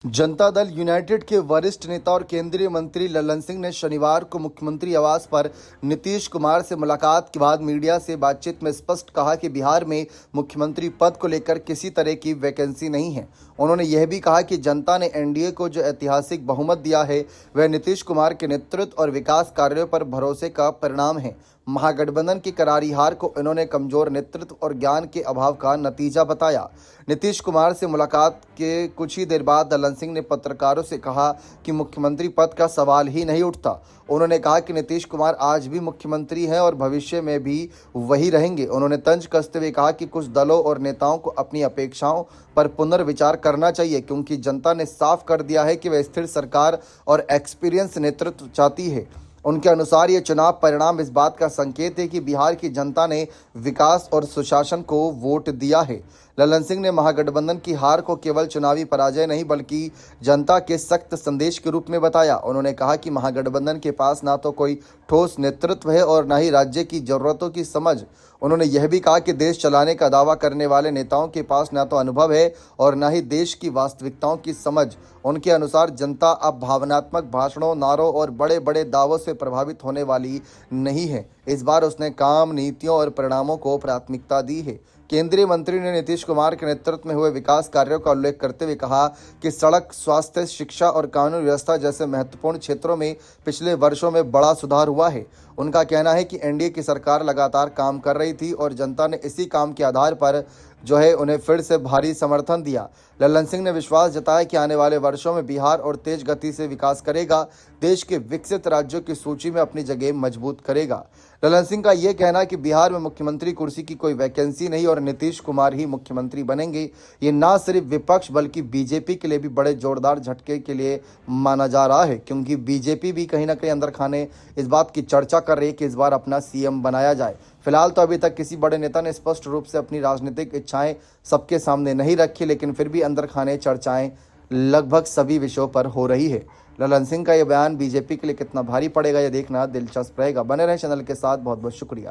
Janata Dal United के वरिष्ठ नेता और केंद्रीय मंत्री लल्लन सिंह ने शनिवार को मुख्यमंत्री आवास पर नीतीश कुमार से मुलाकात के बाद मीडिया से बातचीत में स्पष्ट कहा कि बिहार में मुख्यमंत्री पद को लेकर किसी तरह की वैकेंसी नहीं है। उन्होंने यह भी कहा कि जनता ने एनडीए को जो ऐतिहासिक बहुमत दिया है वह नीतीश कुमार के नेतृत्व और विकास कार्यों पर भरोसे का परिणाम है। महागठबंधन की करारी हार को इन्होंने कमजोर नेतृत्व और ज्ञान के अभाव का नतीजा बताया। नीतीश कुमार से मुलाकात के कुछ ही देर बाद लल्लन सिंह ने पत्रकारों से कहा कि मुख्यमंत्री पद का सवाल ही नहीं उठता। उन्होंने कहा कि नीतीश कुमार आज भी मुख्यमंत्री हैं और भविष्य में भी वही रहेंगे। उन्होंने तंज कसते हुए कहा कि कुछ दलों और नेताओं को अपनी अपेक्षाओं पर पुनर्विचार करना चाहिए, क्योंकि जनता ने साफ कर दिया है कि वह स्थिर सरकार और एक्सपीरियंस नेतृत्व चाहती है। उनके अनुसार ये चुनाव परिणाम इस बात का संकेत है कि बिहार की जनता ने विकास और सुशासन को वोट दिया है। लल्लन सिंह ने महागठबंधन की हार को केवल चुनावी पराजय नहीं बल्कि जनता के सख्त संदेश के रूप में बताया। उन्होंने कहा कि महागठबंधन के पास ना तो कोई ठोस नेतृत्व है और न ही राज्य की जरूरतों की समझ। उन्होंने यह भी कहा कि देश चलाने का दावा करने वाले नेताओं के पास न तो अनुभव है और न ही देश की वास्तविकताओं की समझ। उनके अनुसार जनता अब भावनात्मक भाषणों, नारों और बड़े बड़े दावों से प्रभावित होने वाली नहीं है। इस बार उसने काम, नीतियों और परिणामों को प्राथमिकता दी है। केंद्रीय मंत्री ने नीतीश कुमार के नेतृत्व में हुए विकास कार्यों का उल्लेख करते हुए कहा कि सड़क, स्वास्थ्य, शिक्षा और कानून व्यवस्था जैसे महत्वपूर्ण क्षेत्रों में पिछले वर्षों में बड़ा सुधार हुआ है। उनका कहना है कि एनडीए की सरकार लगातार काम कर रही थी और जनता ने इसी काम के आधार पर उन्हें फिर से भारी समर्थन दिया। लल्लन सिंह ने विश्वास जताया कि आने वाले वर्षों में बिहार और तेज गति से विकास करेगा, देश के विकसित राज्यों की सूची में अपनी जगह मजबूत करेगा। लल्लन सिंह का यह कहना है कि बिहार में मुख्यमंत्री कुर्सी की कोई वैकेंसी नहीं और नीतीश कुमार ही मुख्यमंत्री बनेंगे। ये ना सिर्फ विपक्ष बल्कि बीजेपी के लिए भी बड़े जोरदार झटके के लिए माना जा रहा है, क्योंकि बीजेपी भी कहीं ना कहीं अंदर खाने इस बात की चर्चा कर रही है कि इस बार अपना सीएम बनाया जाए। फिलहाल तो अभी तक किसी बड़े नेता ने स्पष्ट रूप से अपनी राजनीतिक इच्छाएं सबके सामने नहीं रखी, लेकिन फिर भी अंदर खाने चर्चाएं लगभग सभी विषयों पर हो रही है। लल्लन सिंह का यह बयान बीजेपी के लिए कितना भारी पड़ेगा, यह देखना दिलचस्प रहेगा। बने रहें चैनल के साथ। बहुत बहुत शुक्रिया।